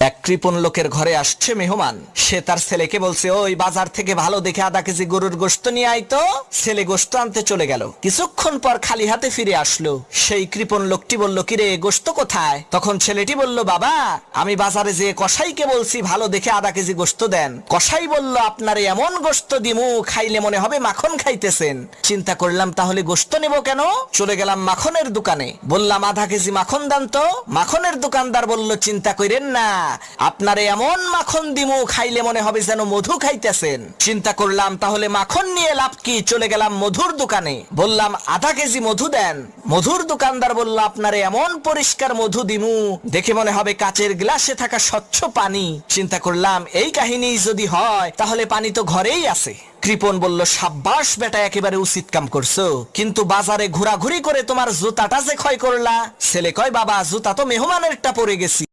এক কৃপণ লোকের ঘরে আসছে মেহমান। সে তার ছেলেকে বলছে, ওই বাজার থেকে ভালো দেখে আধা কেজি গরুর গোশত নিয়ে আইতো। ছেলে গোশত আনতে চলে গেল, কিছুক্ষণ পর খালি হাতে ফিরে আসলো। সেই কৃপণ লোকটি বলল, কিরে গোশত কোথায়? তখন ছেলেটি বলল, বাবা আমি বাজারে যেয়ে কসাইকে বলছি ভালো দেখে আধা কেজি গোশত দেন। কসাই বলল, আপনারে এমন গোশত দিমু খাইলে মনে হবে মাখন খাইতেছেন। চিন্তা করলাম তাহলে গোশত নেব কেন, চলে গেলাম মাখনের দোকানে, বললাম আধা কেজি মাখন দেন তো। মাখনের দোকানদার বলল, চিন্তা করেন না, আপনারে এমন মাখন দিমু খাইলে মনে হবে যেন মধু খাইতেছেন। চিন্তা করলাম তাহলে মাখন নিয়ে লাভ কি, চলে গেলাম মধুর দোকানে, বললাম আধা কেজি মধু দেন। মধুর দোকানদার বলল, আপনারে এমন পরিষ্কার মধু দিমু দেখে মনে হবে কাচের গ্লাসে থাকা স্বচ্ছ পানি। চিন্তা করলাম এই কাহিনী যদি হয় তাহলে পানি তো ঘরেই আছে। কৃপণ বলল, সাব্বাস বেটা, একেবারে উচিত কাম করছো, কিন্তু বাজারে ঘোরাঘুরি করে তোমার জুতাটা যে ক্ষয় করলা। ছেলে কয়, বাবা জুতা তো মেহমানেরটা পরে গেছি,